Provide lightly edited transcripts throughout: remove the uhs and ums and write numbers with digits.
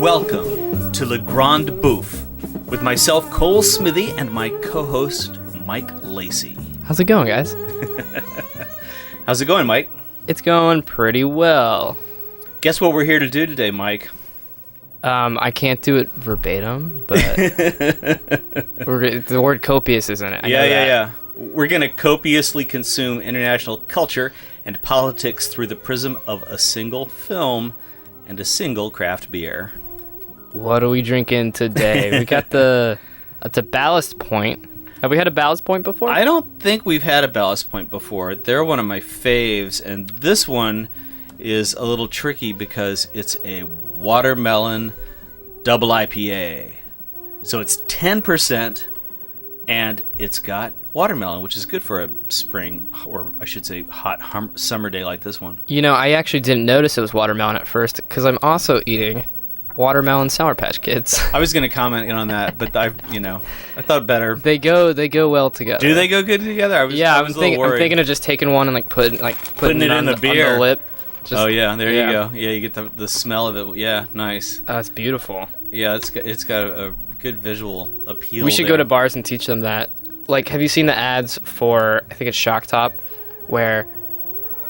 Welcome to the Grande Bouffe with myself, Cole Smithey, and my co-host, Mike Lacy. How's it going, guys? How's it going, Mike? It's going pretty well. Guess what we're here to do today, Mike? I can't do it verbatim, but the word copious is in it. Yeah. We're going to copiously consume international culture and politics through the prism of a single film and a single craft beer. What are we drinking today? We got it's a Ballast Point. Have we had a Ballast Point before? I don't think we've had a Ballast Point before. They're one of my faves, and this one is a little tricky because it's a watermelon double IPA. So it's 10%, and it's got watermelon, which is good for a spring, or I should say hot summer day like this one. You know, I actually didn't notice it was watermelon at first because I'm also eating watermelon Sour Patch Kids. I was going to comment on that, but I thought better. They go well together. Do they go good together? I was a little worried. I'm thinking of just taking one and putting it in the beer. On the lip. There you go. Yeah, you get the smell of it. Yeah, nice. Oh, it's beautiful. Yeah, it's got a good visual appeal. We should go to bars and teach them that. Like, have you seen the ads for, I think it's Shock Top, where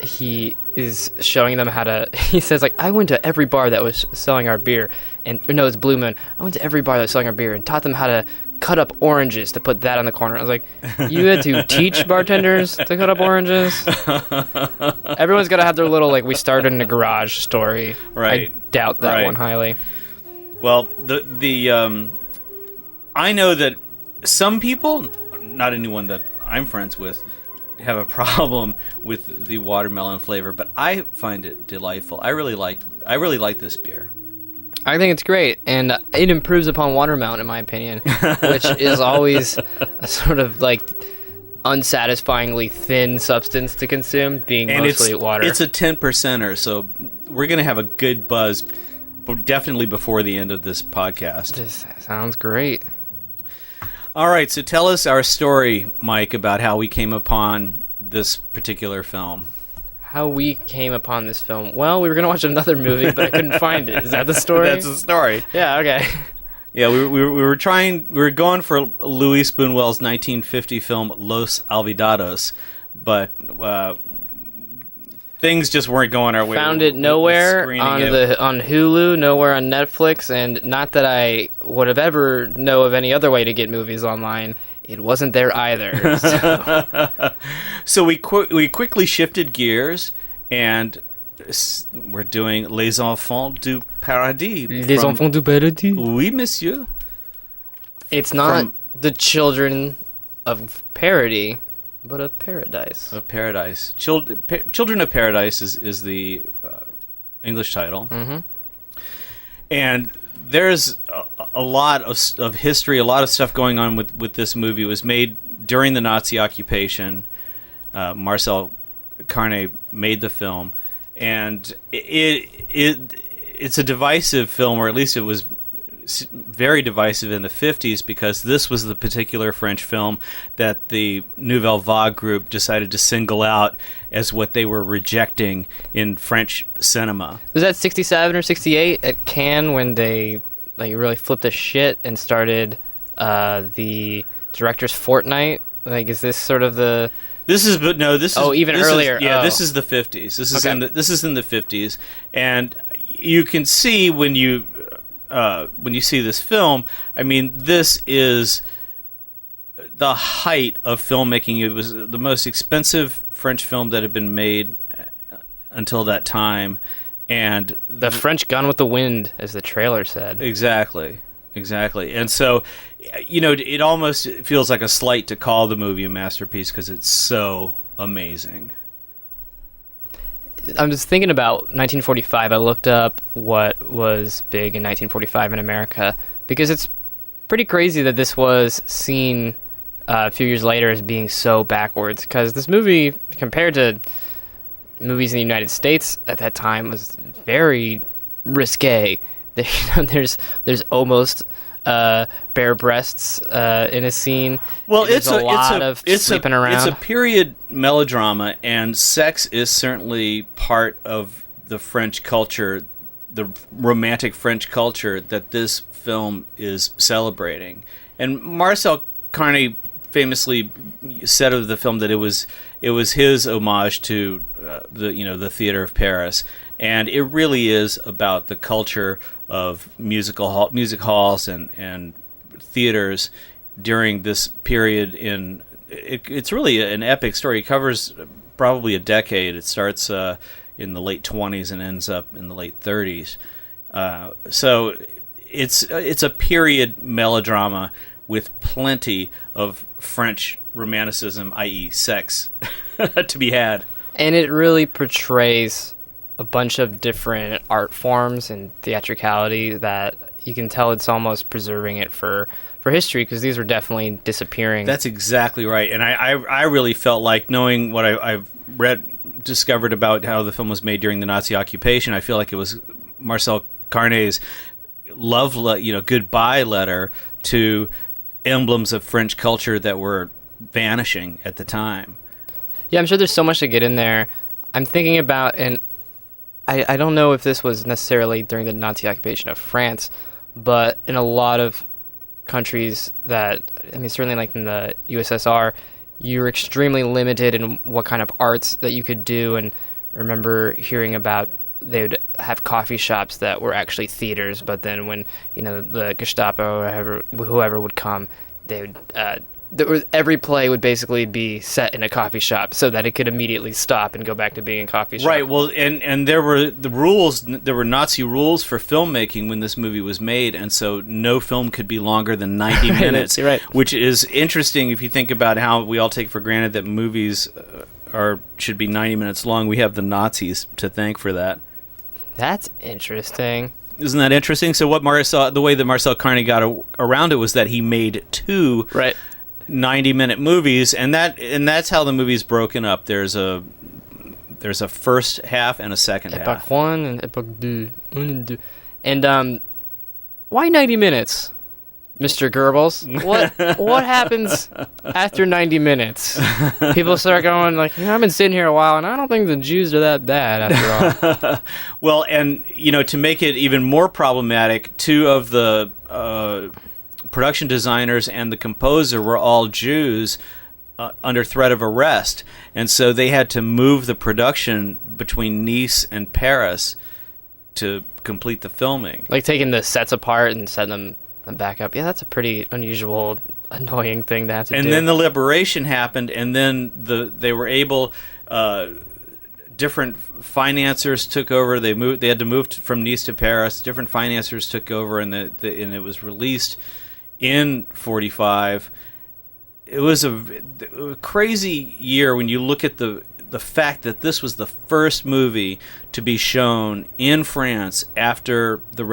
he is showing them how to, he says, like, I went to every bar that was selling our beer, it's Blue Moon. I went to every bar that was selling our beer and taught them how to cut up oranges to put that on the corner. I was like, you had to teach bartenders to cut up oranges? Everyone's got to have their little, like, we started in a garage story. Right. I doubt that one highly. Well, I know that some people, not anyone that I'm friends with, have a problem with the watermelon flavor, but I find it delightful. I really like this beer. I think it's great, and it improves upon watermelon, in my opinion, which is always a sort of like unsatisfyingly thin substance to consume, being mostly water. It's a 10%er, so we're gonna have a good buzz, definitely before the end of this podcast. This sounds great. All right, so tell us our story, Mike, about how we came upon this particular film. How we came upon this film? Well, we were going to watch another movie, but I couldn't find it. Is that the story? That's the story. Yeah, okay. Yeah, we were going for Luis Buñuel's 1950 film Los Olvidados, but things just weren't going our way. Found it nowhere on Hulu, nowhere on Netflix, and not that I would have ever know of any other way to get movies online. It wasn't there either. So we quickly shifted gears, and we're doing Les Enfants du Paradis. Les Enfants du Paradis? Oui, monsieur. It's not the children of parody, but of paradise. Of paradise. Children of Paradise is the English title. Mm-hmm. And there's a lot of history, a lot of stuff going on with this movie. It was made during the Nazi occupation. Marcel Carne made the film. And it's a divisive film, or at least it was very divisive in the 50s, because this was the particular French film that the Nouvelle Vague group decided to single out as what they were rejecting in French cinema. Was that 67 or 68 at Cannes when they really flipped the shit and started the director's fortnight? Like, is this sort of the... This is earlier. This is the 50s. This is in the 50s, and you can see when you see this film, I mean, this is the height of filmmaking. It was the most expensive French film that had been made until that time, and the French Gone with the Wind, as the trailer said. Exactly. And so, it almost feels like a slight to call the movie a masterpiece because it's so amazing. I'm just thinking about 1945. I looked up what was big in 1945 in America, because it's pretty crazy that this was seen a few years later as being so backwards, because this movie, compared to movies in the United States at that time, was very risque. There's almost bare breasts in a scene. Well, There's a lot of sleeping around. It's a period melodrama, and sex is certainly part of the French culture the romantic French culture that this film is celebrating. And Marcel Carne famously said of the film that it was his homage to the theater of Paris, and it really is about the culture of music halls and theaters during this period. It's really an epic story. It covers probably a decade. It starts in the late 20s and ends up in the late 30s. So it's a period melodrama with plenty of French romanticism, i.e. sex, to be had. And it really portrays a bunch of different art forms and theatricality that you can tell it's almost preserving it for history, because these were definitely disappearing. That's exactly right. And I really felt like, knowing what I've discovered about how the film was made during the Nazi occupation, I feel like it was Marcel Carne's goodbye letter to emblems of French culture that were vanishing at the time. Yeah, I'm sure there's so much to get in there. I'm thinking about, and I don't know if this was necessarily during the Nazi occupation of France, but in a lot of countries that, certainly like in the USSR, you were extremely limited in what kind of arts that you could do. And I remember hearing about they would have coffee shops that were actually theaters, but then when the Gestapo or whoever would come, they would every play would basically be set in a coffee shop so that it could immediately stop and go back to being a coffee shop. Right. Well, and there were the rules. There were Nazi rules for filmmaking when this movie was made, and so no film could be longer than 90 minutes. Right. Which is interesting if you think about how we all take for granted that movies should be 90 minutes long. We have the Nazis to thank for that. That's interesting. Isn't that interesting? So the way that Marcel Carne got around it was that he made two 90-minute movies, and that's how the movie's broken up. There's a first half and a second half. Epoque 1 and Epoque 2. And why 90 minutes, Mr. Goebbels? What happens after 90 minutes? People start going like, I've been sitting here a while, and I don't think the Jews are that bad after all. Well, and to make it even more problematic, two of the production designers and the composer were all Jews under threat of arrest, and so they had to move the production between Nice and Paris to complete the filming. Like taking the sets apart and setting them back up. Yeah, that's a pretty unusual, annoying thing to have to do. And then the liberation happened, and then they were able. Different financiers took over. They had to move from Nice to Paris. Different financiers took over, and it was released in 1945. It was a crazy year when you look at the fact that this was the first movie to be shown in France after the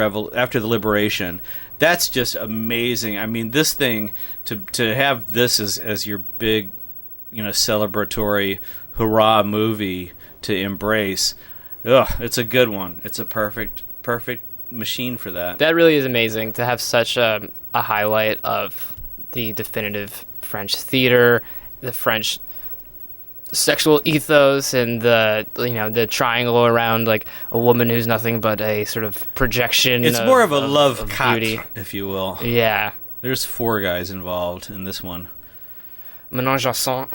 liberation. That's just amazing. This thing, to have this as your big, celebratory hurrah movie to embrace. It's a good one. It's a perfect machine for that. That really is amazing to have such a highlight of the definitive French theater, the French sexual ethos, and the triangle around like a woman who's nothing but a sort of projection. It's more of a love beauty, quatre, if you will. Yeah. There's 4 guys involved in this one. Ménage à cinq.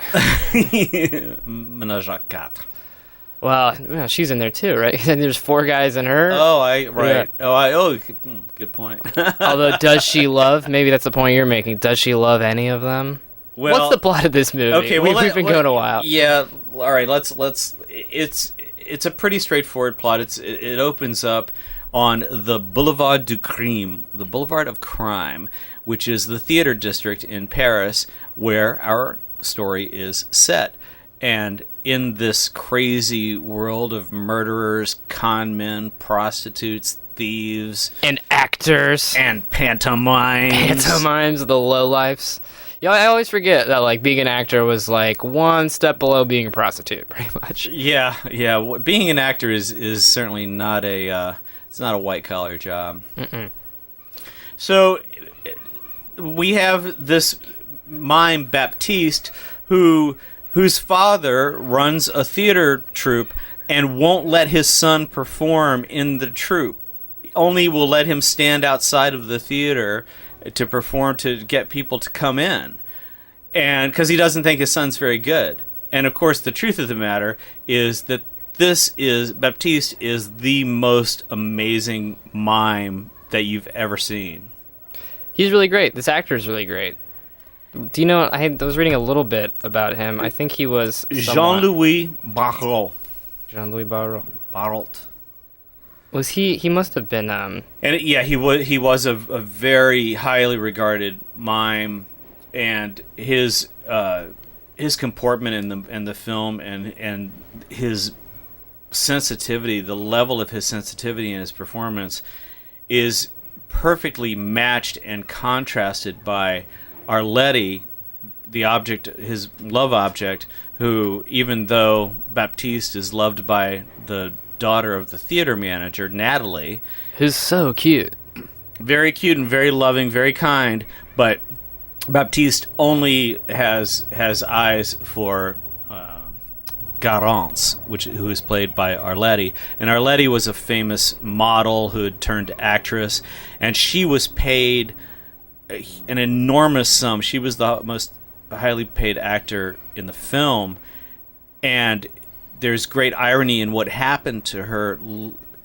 Ménage à quatre. Well, she's in there too, right? And there's 4 guys in her. Oh, right. Yeah. Good point. Although, does she love? Maybe that's the point you're making. Does she love any of them? Well, what's the plot of this movie? Okay, we've been going a while. Yeah. All right. Let's. It's a pretty straightforward plot. It opens up on the Boulevard du Crime, the Boulevard of Crime, which is the theater district in Paris where our story is set. And in this crazy world of murderers, con men, prostitutes, thieves, and actors, and pantomimes, the lowlifes. I always forget that like being an actor was like one step below being a prostitute, pretty much. Yeah. Being an actor is certainly not it's not a white collar job. Mm-mm. So we have this mime Baptiste whose father runs a theater troupe and won't let his son perform in the troupe only will let him stand outside of the theater to perform to get people to come in, and because he doesn't think his son's very good. And of course, the truth of the matter is that Baptiste is the most amazing mime that you've ever seen. He's really great. This actor is really great. Do you know? I was reading a little bit about him. I think he was Jean-Louis Barrault. Jean-Louis Barrault. Barrault. Was he? He must have been. He was a very highly regarded mime, and his comportment in the film and his sensitivity, the level of his sensitivity in his performance, is perfectly matched and contrasted by Arletty, the object, his love object, who, even though Baptiste is loved by the daughter of the theater manager, Natalie, who's so cute, very cute and very loving, very kind, but Baptiste only has eyes for Garance, who is played by Arletty. And Arletty was a famous model who had turned actress, and she was paid an enormous sum. She was the most highly paid actor in the film, and there's great irony in what happened to her.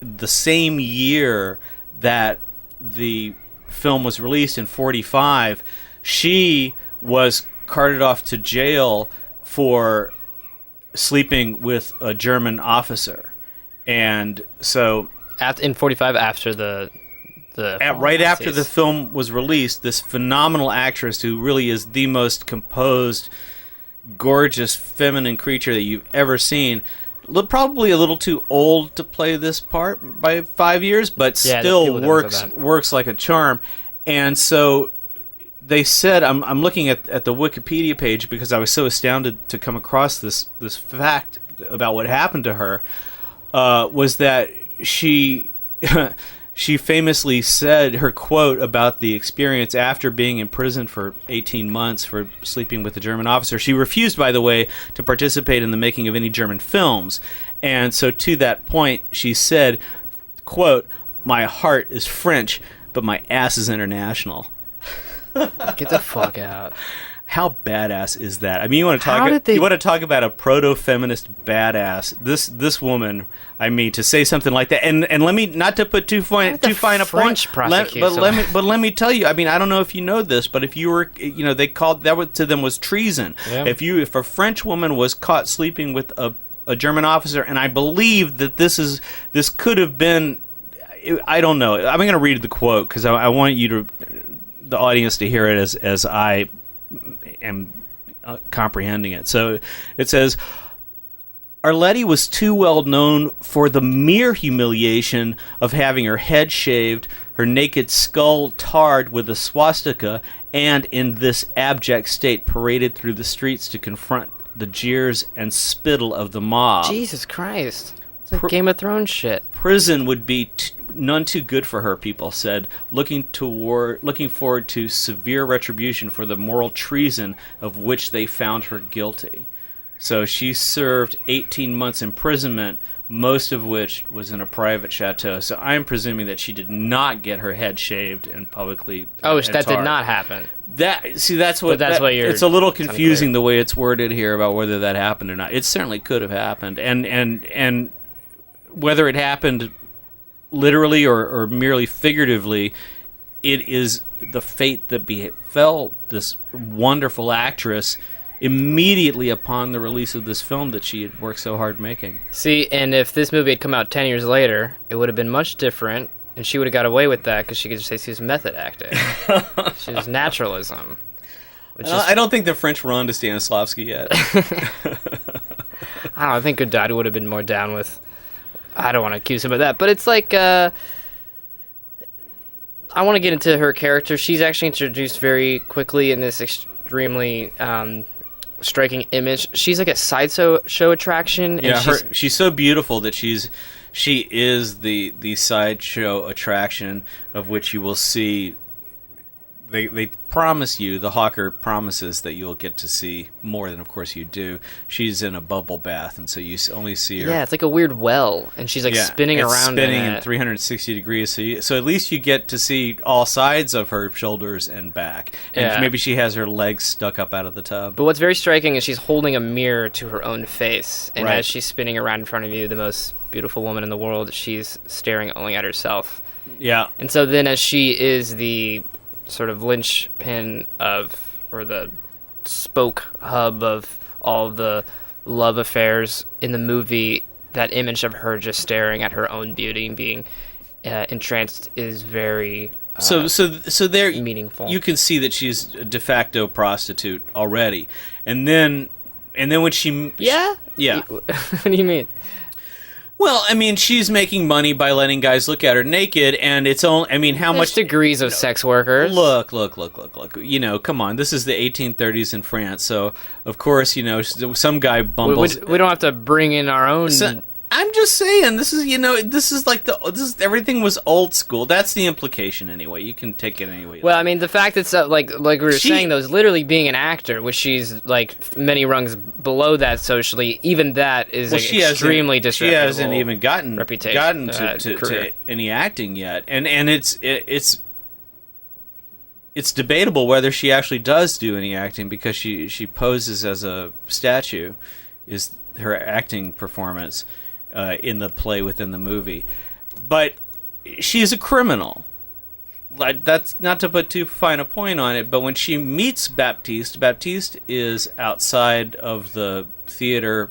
The same year that the film was released, in 1945, she was carted off to jail for sleeping with a German officer. And so in 1945, after the right after the film was released, this phenomenal actress who really is the most composed, gorgeous, feminine creature that you've ever seen, probably a little too old to play this part by 5 years, but still works like a charm. And so they said, I'm looking at the Wikipedia page because I was so astounded to come across this fact about what happened to her, was that she she famously said, her quote about the experience after being imprisoned for 18 months for sleeping with a German officer. She refused, by the way, to participate in the making of any German films. And so to that point, she said, quote, "My heart is French, but my ass is international." Get the fuck out. How badass is that? I mean, you want to talk about a proto-feminist badass. This woman, I mean, to say something like that, and let me, not to put too fine a point, but let me tell you. I mean, I don't know if you know this, but if you were, they called that to them was treason. Yeah. If a French woman was caught sleeping with a German officer, and I believe that this could have been, I don't know. I'm going to read the quote because I want the audience to hear it as I am comprehending it. So it says, Arletty was too well known for the mere humiliation of having her head shaved, her naked skull tarred with a swastika, and in this abject state paraded through the streets to confront the jeers and spittle of the mob. Jesus Christ. It's like Game of Thrones shit. Prison would be none too good for her, people said, looking forward to severe retribution for the moral treason of which they found her guilty. So she served 18 months imprisonment, most of which was in a private chateau. So I'm presuming that she did not get her head shaved and publicly. Oh, that did not happen. That's what you're. It's a little confusing the way it's worded here about whether that happened or not. It certainly could have happened, and whether it happened literally or merely figuratively, it is the fate that befell this wonderful actress immediately upon the release of this film that she had worked so hard making. See, and if this movie had come out 10 years later, it would have been much different, and she would have got away with that because she could just say she was method acting. She was naturalism. I don't think the French were on to Stanislavski yet. I don't know, I think Godard would have been more down with... I don't want to accuse him of that, but it's like, I want to get into her character. She's actually introduced very quickly in this extremely striking image. She's like a sideshow attraction. Yeah, she's so beautiful that she is the sideshow attraction of which you will see they promise you, the hawker promises that you'll get to see more than, of course, you do. She's in a bubble bath, and so you only see her. Yeah, it's like a weird well, and she's like spinning around. Spinning in 360 degrees. So at least you get to see all sides of her shoulders and back. And maybe she has her legs stuck up out of the tub. But what's very striking is she's holding a mirror to her own face, and as she's spinning around in front of you, the most beautiful woman in the world, she's staring only at herself. Yeah. And so then, as she is the sort of linchpin of, or the spoke hub of all of the love affairs in the movie, that image of her just staring at her own beauty and being entranced is very so there meaningful. You can see that she's a de facto prostitute already, and then when she yeah. What do you mean? Well, I mean, she's making money by letting guys look at her naked, and it's only, I mean, how much degrees of sex workers. Look. You know, come on. This is the 1830s in France, so of course, you know, some guy bumbles. We don't have to bring in our own. I'm just saying, this is, you know, this is everything was old school. That's the implication, anyway. You can take it anyway. Well, I mean, the fact that like we were saying, though, is literally being an actor, which she's like many rungs below that socially. Even that is extremely disreputable. She hasn't even gotten to any acting yet, and it's debatable whether she actually does do any acting, because she poses as a statue, is her acting performance. In the play within the movie, but she's a criminal. Like, that's not to put too fine a point on it, but when she meets Baptiste is outside of the theater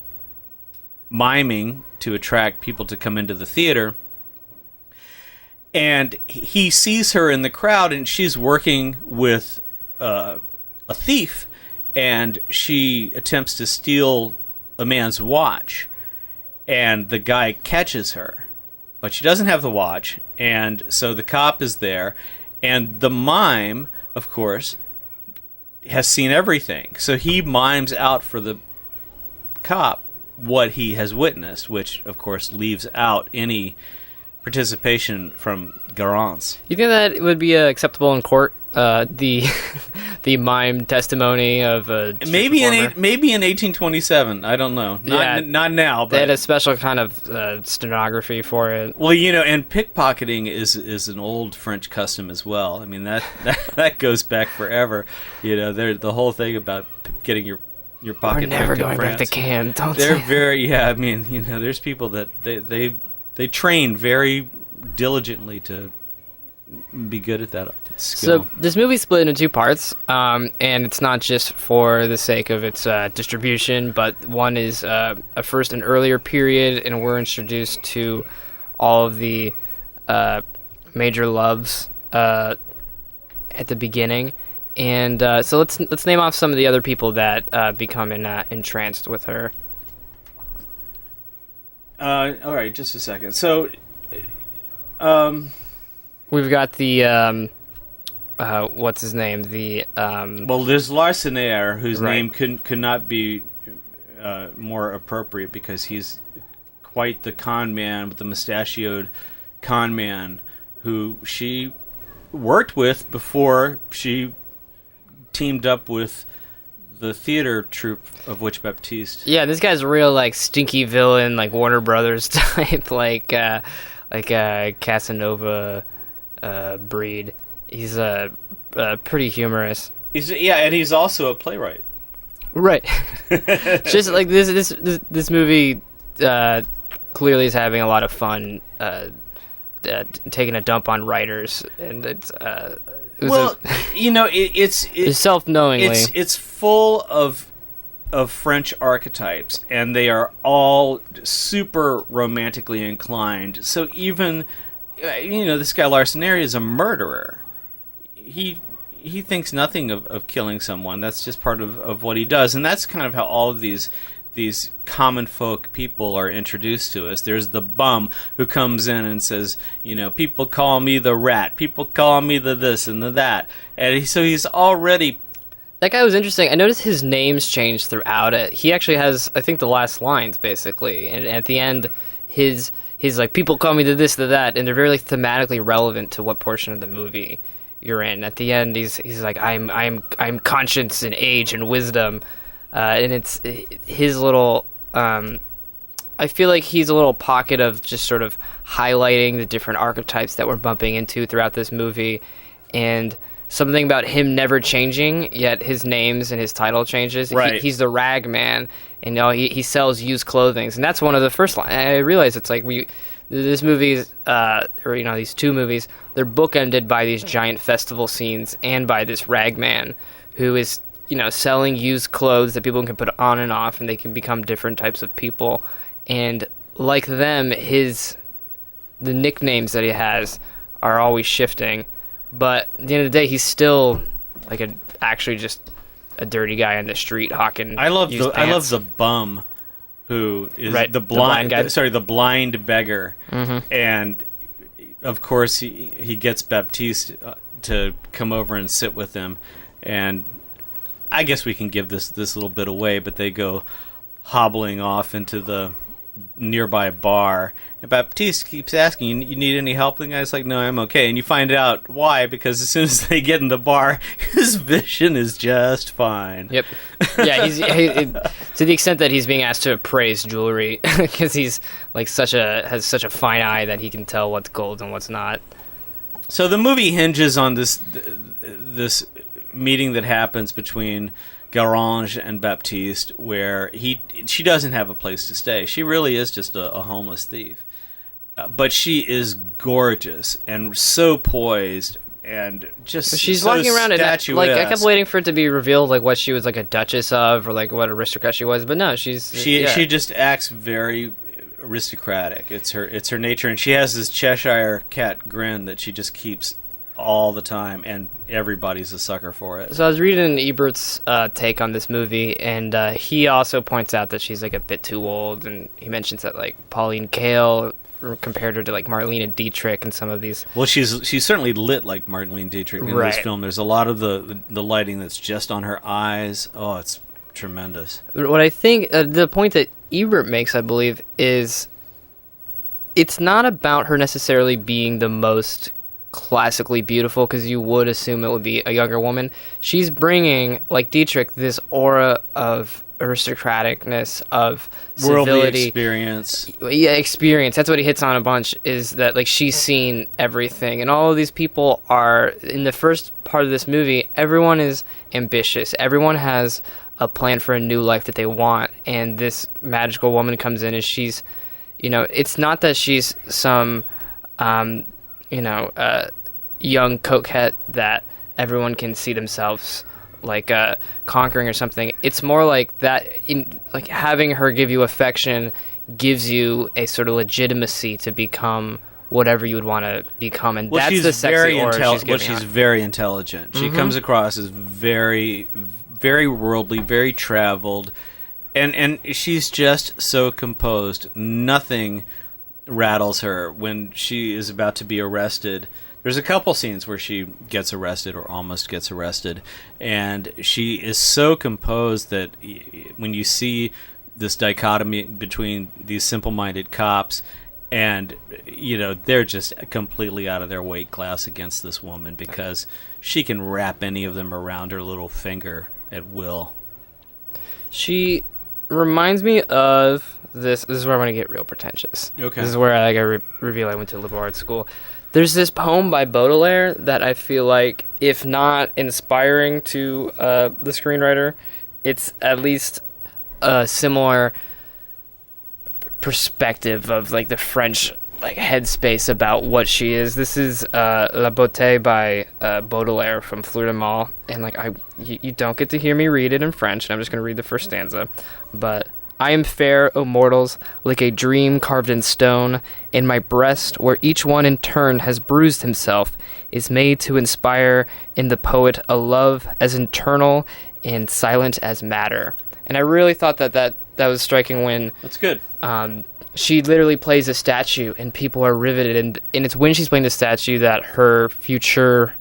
miming to attract people to come into the theater, and he sees her in the crowd, and she's working with a thief, and she attempts to steal a man's watch. And the guy catches her, but she doesn't have the watch, and so the cop is there, and the mime, of course, has seen everything. So he mimes out for the cop what he has witnessed, which, of course, leaves out any participation from Garance. You think that would be acceptable in court? The mime testimony of a maybe in 1827. I don't know. Not now. But they had a special kind of stenography for it. Well, you know, and pickpocketing is an old French custom as well. I mean, that goes back forever. You know, the whole thing about getting your pocket. We're never going France. Back to Cannes. They're very I mean, you know, there's people that they train very diligently to be good at that skill. So this movie's split into two parts, and it's not just for the sake of its distribution, but one is first an earlier period, and we're introduced to all of the major loves at the beginning, and so let's name off some of the other people that become entranced with her. All right, just a second. So, we've got the what's his name? The well, there's Larsenaire, whose name could not be more appropriate, because he's quite the con man, with the mustachioed con man who she worked with before she teamed up with the theater troupe of which Baptiste. Yeah, this guy's a real like stinky villain, like Warner Brothers type, like Casanova breed. He's pretty humorous. And he's also a playwright. Right. Just like this movie clearly is having a lot of fun taking a dump on writers, and it's self-knowingly. It's full of French archetypes, and they are all super romantically inclined. So even, you know, this guy Larsenaire is a murderer. He thinks nothing of killing someone. That's just part of what he does, and that's kind of how all of these common folk people are introduced to us. There's the bum who comes in and says, you know, people call me the rat, people call me the this and the that, and so he's already. That guy was interesting. I noticed his names changed throughout it. He actually has, I think, the last lines basically, and at the end, he's like, people call me the this, the that, and they're very like thematically relevant to what portion of the movie you're in. At the end, he's like, I'm conscience and age and wisdom, and it's his little. I feel like he's a little pocket of just sort of highlighting the different archetypes that we're bumping into throughout this movie, and something about him never changing, yet his names and his title changes. Right. He's the rag man, and he sells used clothing, and that's one of the first lines. I realize it's like this movie's, these two movies, they're bookended by these giant festival scenes and by this rag man who is, selling used clothes that people can put on and off, and they can become different types of people. And like them, the nicknames that he has are always shifting. But at the end of the day, he's still like actually just a dirty guy on the street hawking. I love the bum who is the blind guy. Sorry, the blind beggar. Mm-hmm. And of course, he gets Baptiste to come over and sit with him. And I guess we can give this little bit away, but they go hobbling off into the nearby bar, and Baptiste keeps asking, you need any help? The guy's like, no, I'm okay. And you find out why, because as soon as they get in the bar, his vision is just fine. Yep. Yeah, to the extent that he's being asked to appraise jewelry, because he's like has such a fine eye that he can tell what's gold and what's not. So the movie hinges on this meeting that happens between Garage and Baptiste, where she doesn't have a place to stay. She really is just a homeless thief. But she is gorgeous and so poised and just she's so walking around statuesque. Like I kept waiting for it to be revealed, like what she was like a duchess of, or like what aristocrat she was. But no, she just acts very aristocratic. It's her nature, and she has this Cheshire cat grin that she just keeps all the time, and everybody's a sucker for it. So I was reading Ebert's take on this movie, and he also points out that she's like a bit too old, and he mentions that like Pauline Kael compared her to like Marlene Dietrich and some of these. Well, she's certainly lit like Marlene Dietrich in this film. There's a lot of the lighting that's just on her eyes. Oh, it's tremendous. What I think the point that Ebert makes, I believe, is it's not about her necessarily being the most classically beautiful, because you would assume it would be a younger woman. She's bringing, like Dietrich, this aura of aristocraticness, of civility, worldly experience. Yeah, experience. That's what he hits on a bunch, is that like she's seen everything, and all of these people are, in the first part of this movie, everyone is ambitious. Everyone has a plan for a new life that they want, and this magical woman comes in, and she's, it's not that she's some young coquette that everyone can see themselves like conquering or something. It's more like that, like having her give you affection gives you a sort of legitimacy to become whatever you would want to become, and that's the sexy aura she's giving. She's very intelligent. She comes across as very, very worldly, very traveled, and she's just so composed. Nothing rattles her when she is about to be arrested. There's a couple scenes where she gets arrested or almost gets arrested, and she is so composed that when you see this dichotomy between these simple-minded cops and, they're just completely out of their weight class against this woman because she can wrap any of them around her little finger at will. She reminds me of this is where I'm going to get real pretentious. Okay. This is where I reveal I went to liberal arts school. There's this poem by Baudelaire that I feel like, if not inspiring to the screenwriter, it's at least a similar perspective of like the French like headspace about what she is. This is La Beauté by Baudelaire from Fleur de Mal, and like you don't get to hear me read it in French, and I'm just going to read the first stanza, but I am fair, O mortals, like a dream carved in stone, in my breast, where each one in turn has bruised himself, is made to inspire in the poet a love as eternal and silent as matter. And I really thought that was striking when... That's good. She literally plays a statue, and people are riveted, and it's when she's playing the statue that her future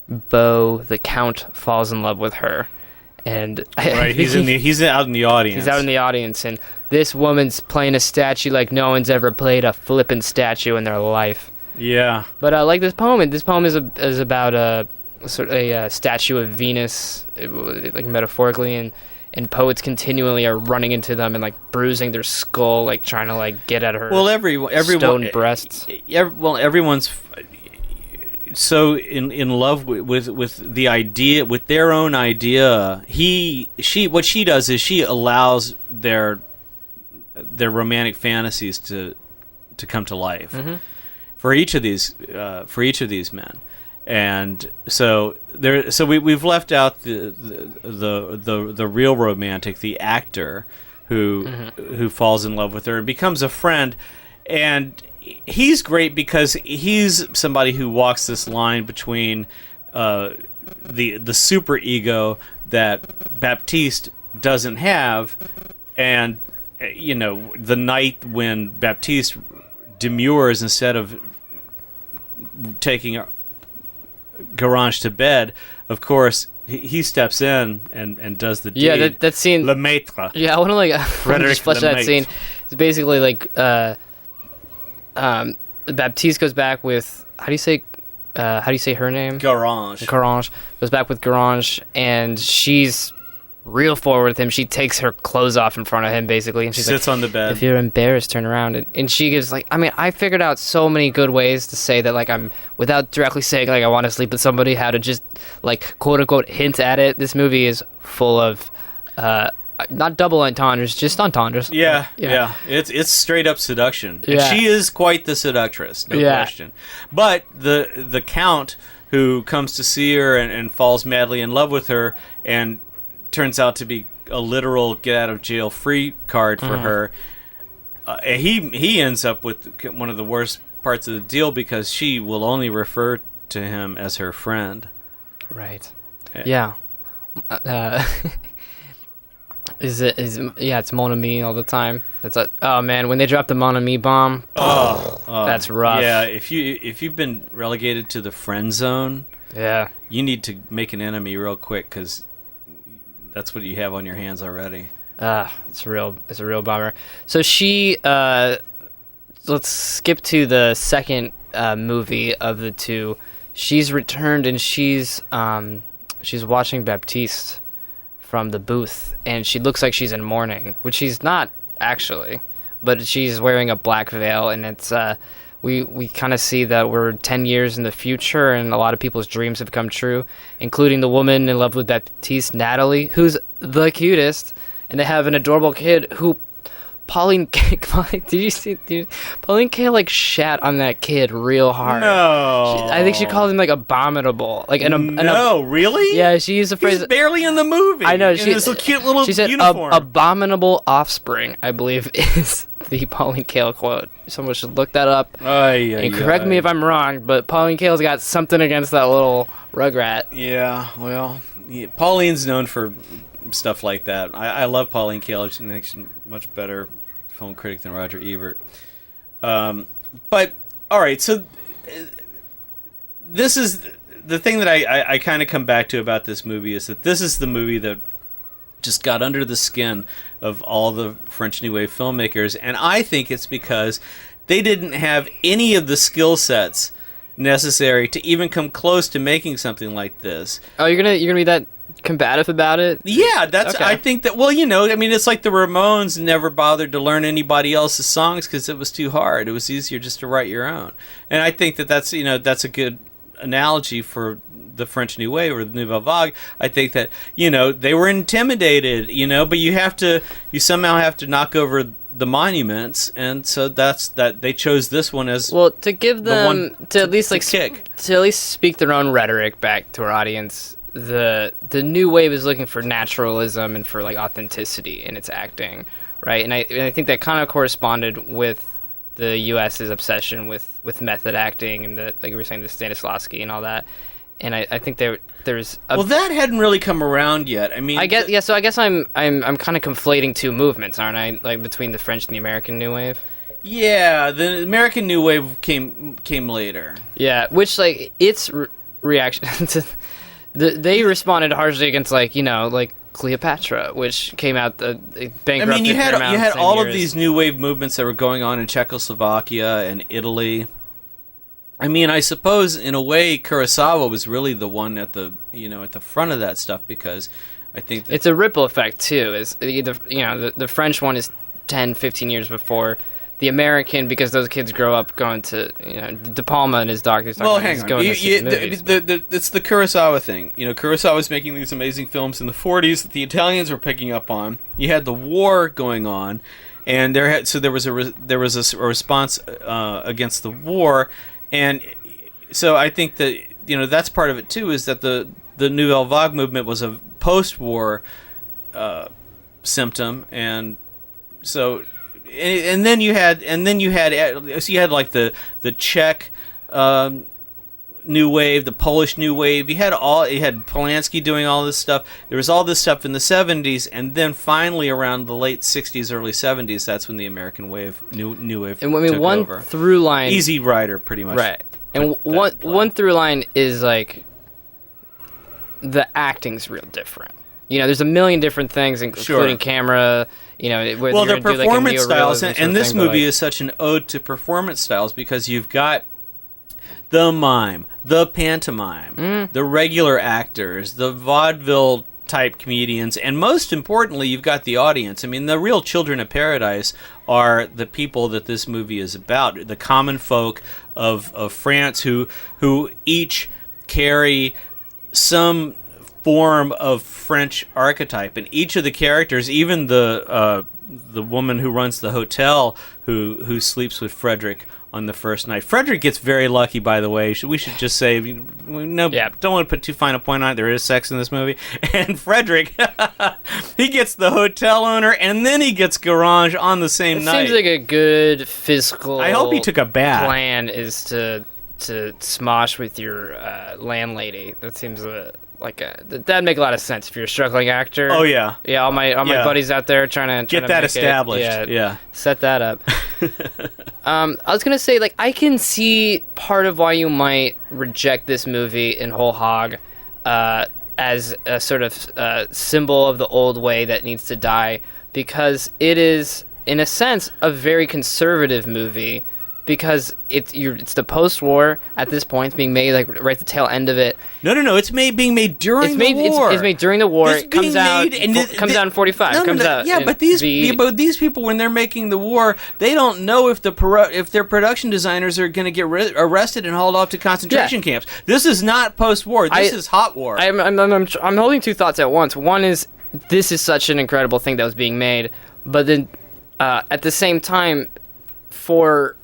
beau, the Count, falls in love with her. And right, he's out in the audience. He's out in the audience, and this woman's playing a statue like no one's ever played a flippin' statue in their life. Yeah. But I like this poem. And this poem is about a sort of a statue of Venus, like metaphorically, and poets continually are running into them and like bruising their skull, like trying to like get at her. Well, everyone stone breasts. Everyone's so in love with the idea, with their own idea. What she does is she allows their romantic fantasies to come to life for each of these men. And so we've left out the real romantic, the actor who falls in love with her and becomes a friend. And he's great because he's somebody who walks this line between the super ego that Baptiste doesn't have, and the night when Baptiste demurs instead of taking Garage to bed, of course he steps in and does the deed. Yeah, that scene. Le Maître. Yeah, I want to just flesh that scene. It's basically like Baptiste goes back with how do you say her name? Garage. Garage goes back with Garage, and she's real forward with him. She takes her clothes off in front of him, basically, and she sits on the bed. If you're embarrassed, turn around. And she gives I figured out so many good ways to say that, like, I'm without directly saying like I want to sleep with somebody, how to just like quote unquote hint at it. This movie is full of not double entendres, just entendres. Yeah. It's straight up seduction. And Yeah. she is quite the seductress, no question. But the Count who comes to see her and falls madly in love with her and turns out to be a literal get out of jail free card for her. He ends up with one of the worst parts of the deal because she will only refer to him as her friend. Right. Yeah. It's Mon Ami all the time. That's oh man, when they drop the Mon Ami bomb, that's rough. Yeah, if you've been relegated to the friend zone, you need to make an enemy real quick because that's what you have on your hands already. It's a real bummer. So she let's skip to the second movie of the two. She's returned and she's watching Baptiste from the booth, and she looks like she's in mourning, which she's not actually, but she's wearing a black veil, and it's we kind of see that we're 10 years in the future and a lot of people's dreams have come true, including the woman in love with Baptiste, Natalie, who's the cutest, and they have an adorable kid who Pauline Kael like shat on that kid real hard. No. I think she called him like abominable. Like really? Yeah, she used the phrase. He's barely in the movie. I know. In his cute little she said, uniform. Abominable offspring, I believe, is the Pauline Kael quote. Someone should look that up. And correct me if I'm wrong, but Pauline Kael's got something against that little rugrat. Yeah, well, Pauline's known for stuff like that. I love Pauline Kael. I think she's much better film critic than Roger Ebert. But all right, so this is the thing that I kind of come back to about this movie is that this is the movie that just got under the skin of all the French New Wave filmmakers, and I think it's because they didn't have any of the skill sets necessary to even come close to making something like this. Oh, you're gonna be that combative about it? Yeah, that's okay. I think that, well, I mean, it's like the Ramones never bothered to learn anybody else's songs because it was too hard. It was easier just to write your own. And I think that that's a good analogy for the French New Wave or the Nouvelle Vague. I think that, they were intimidated, but you somehow have to knock over the monuments, and so that's that they chose this one as to give them to at least speak their own rhetoric back to our audience. The new wave is looking for naturalism and for like authenticity in its acting, right? And I think that kind of corresponded with the U.S.'s obsession with method acting and like you were saying, the Stanislavski and all that. And I think there's that hadn't really come around yet. I mean, I guess I'm kind of conflating two movements, aren't I? Like between the French and the American New Wave. Yeah, the American New Wave came later. Yeah, which like its reaction to. They responded harshly against like Cleopatra, which came out bankrupted. I mean, you had all of these new wave movements that were going on in Czechoslovakia and Italy, I mean, I suppose in a way Kurosawa was really the one at the front of that stuff, because I think that it's a ripple effect too. Is the French one is 10, 15 years before the American, because those kids grow up going to De Palma and his doctor's. Well, hang on. It's the Kurosawa thing. Kurosawa was making these amazing films in the 40s that the Italians were picking up on. You had the war going on, and there was a response against the war, and so I think that that's part of it too. Is that the Nouvelle Vague movement was a post-war symptom, and so. And then you had like the Czech new wave, the Polish new wave. You had Polanski doing all this stuff. There was all this stuff in the 70s, and then finally around the late 60s, early 70s, that's when the American wave, new wave, and I mean, took one over. Through line, Easy Rider, pretty much. Right, and one through line is like the acting's real different. There's a million different things, including camera. Well, the performance styles, and this movie is such an ode to performance styles, because you've got the mime, the pantomime, the regular actors, the vaudeville type comedians, and most importantly, you've got the audience. I mean, the real children of paradise are the people that this movie is about, the common folk of France who each carry some form of French archetype, and each of the characters, even the woman who runs the hotel who sleeps with Frederick on the first night. Frederick gets very lucky, by the way. We should just say, don't want to put too fine a point on it. There is sex in this movie, and Frederick, he gets the hotel owner, and then he gets Garage on the same night. Seems like a good fiscal. I hope he took a bath. Plan is to smosh with your landlady. That seems that'd make a lot of sense if you're a struggling actor. Oh yeah, all my buddies out there trying to get that established. Set that up. I was gonna say, I can see part of why you might reject this movie in whole hog, as a sort of symbol of the old way that needs to die, because it is, in a sense, a very conservative movie. Because it's the post-war at this point. It's being made right at the tail end of it. No. It's being made during the war. It's made during the war. It comes out in 45. But these people, when they're making the war, they don't know if their production designers are going to get arrested and hauled off to concentration camps. This is not post-war. This is hot war. I'm holding two thoughts at once. One is, this is such an incredible thing that was being made, but then at the same time, for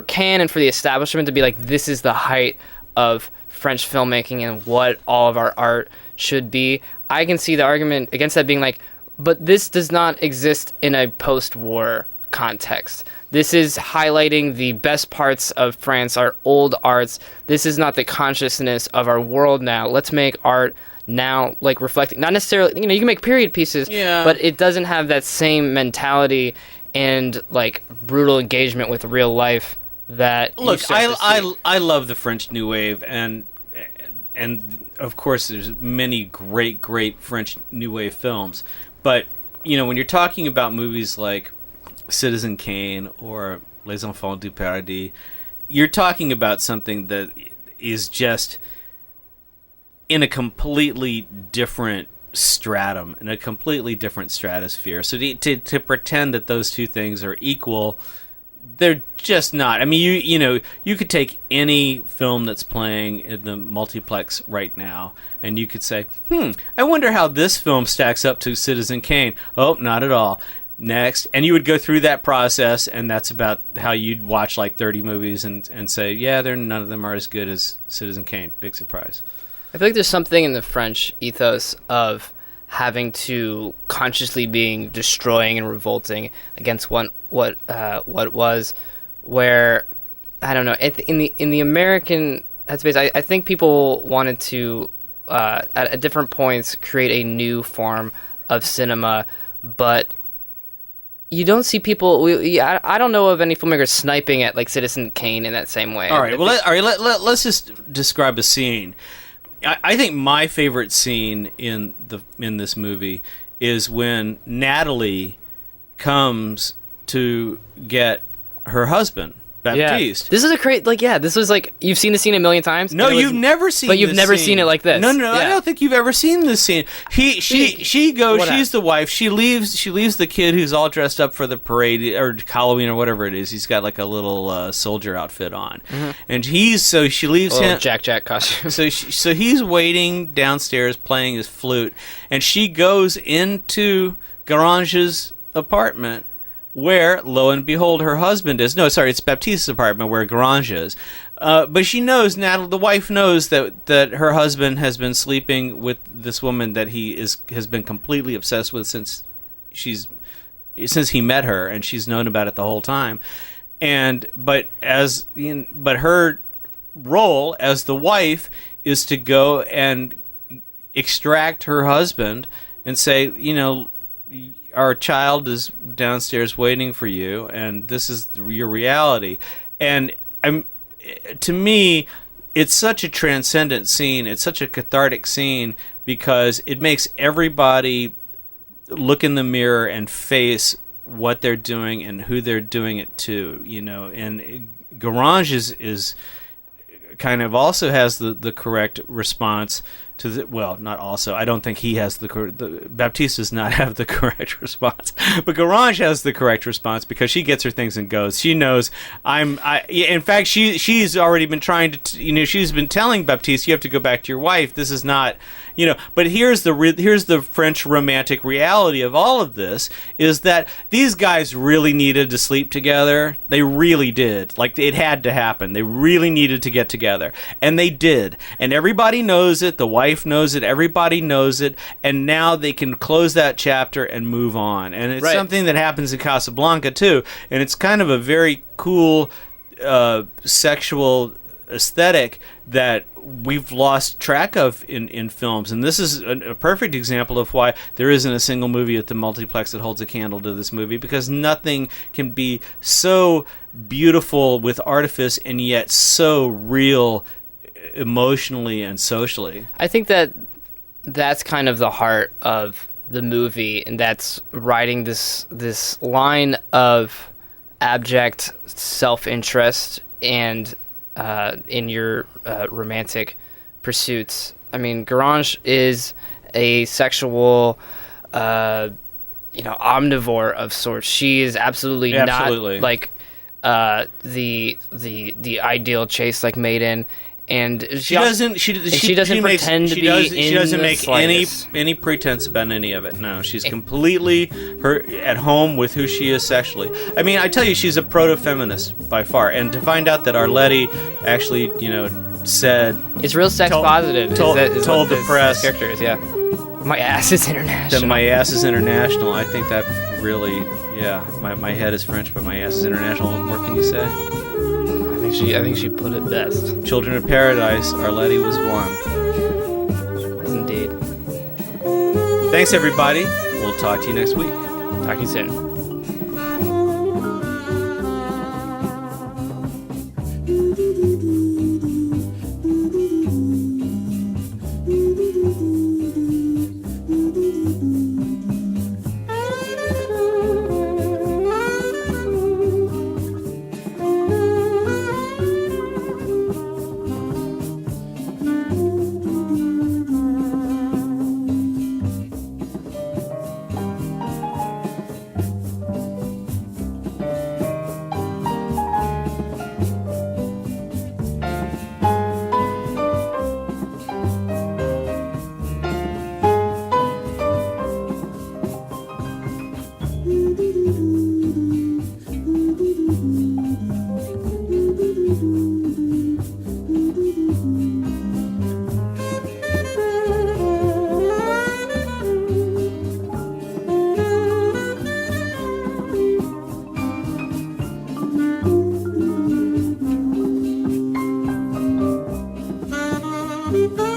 Cannes and for the establishment to be this is the height of French filmmaking and what all of our art should be, I can see the argument against that being but this does not exist in a post-war context. This is highlighting the best parts of France, our old arts. This is not the consciousness of our world now. Let's make art now, reflecting, not necessarily, you can make period pieces, but it doesn't have that same mentality and brutal engagement with real life that look. I love the French New Wave, and of course there's many great French New Wave films, but when you're talking about movies like Citizen Kane or Les Enfants Du Paradis, you're talking about something that is just in a completely different stratum, in a completely different stratosphere. So to pretend that those two things are equal, they're just not. I mean, you could take any film that's playing in the multiplex right now, and you could say, I wonder how this film stacks up to Citizen Kane. Oh, not at all. Next. And you would go through that process, and that's about how you'd watch 30 movies and say, yeah, none of them are as good as Citizen Kane. Big surprise. I feel there's something in the French ethos of having to consciously being destroying and revolting against what was, where I don't know, in the American headspace, I think people wanted to at different points create a new form of cinema, but you don't see people. I don't know of any filmmakers sniping at Citizen Kane in that same way. All right, let's just describe a scene. I think my favorite scene in this movie is when Natalie comes to get her husband Baptiste. This is a great, this was like, you've seen the scene a million times. No, you've never seen. But you've this never scene. seen it like this. No, I don't think you've ever seen this scene. She goes. Whatever. She's the wife. She leaves the kid who's all dressed up for the parade or Halloween or whatever it is. He's got like a little soldier outfit on, and she leaves him. Jack costume. So he's waiting downstairs playing his flute, and she goes into Garage's apartment, where, lo and behold, her husband is. No, sorry, it's Baptiste's apartment where Garage is. But she knows, the wife knows that her husband has been sleeping with this woman that has been completely obsessed with since he met her, and she's known about it the whole time. But her role as the wife is to go and extract her husband and say, our child is downstairs waiting for you, and this is your reality. And to me, it's such a transcendent scene. It's such a cathartic scene because it makes everybody look in the mirror and face what they're doing and who they're doing it to. And Garage is kind of also has the correct response to not also. I don't think he has Baptiste does not have the correct response, but Garage has the correct response because she gets her things and goes. She knows in fact, she's already been trying to, she's been telling Baptiste, you have to go back to your wife. This is not, but here's the French romantic reality of all of this is that these guys really needed to sleep together. They really did. Like, it had to happen. They really needed to get together, and they did. And everybody knows it. The wife knows it. Everybody knows it. And now they can close that chapter and move on. And it's something that happens in Casablanca too. And it's kind of a very cool sexual aesthetic that we've lost track of in films. And this is a perfect example of why there isn't a single movie at the multiplex that holds a candle to this movie, because nothing can be so beautiful with artifice and yet so real emotionally and socially. I think that's kind of the heart of the movie, and that's writing this line of abject self-interest and in your romantic pursuits. I mean, Garage is a sexual omnivore of sorts. She is absolutely not like the ideal chaste like maiden. And she doesn't pretend to be. She doesn't make any pretense about any of it. No, she's completely at home with who she is sexually. I mean, I tell you, she's a proto-feminist by far. And to find out that Arletty actually, said it's real sex positive. Told the press, characters, my ass is international. That my ass is international. I think that really, my head is French, but my ass is international. What more can you say? I think she put it best. Children of Paradise, Arletty was one. Yes, indeed. Thanks, everybody. We'll talk to you next week. Talk to you soon. Thank you.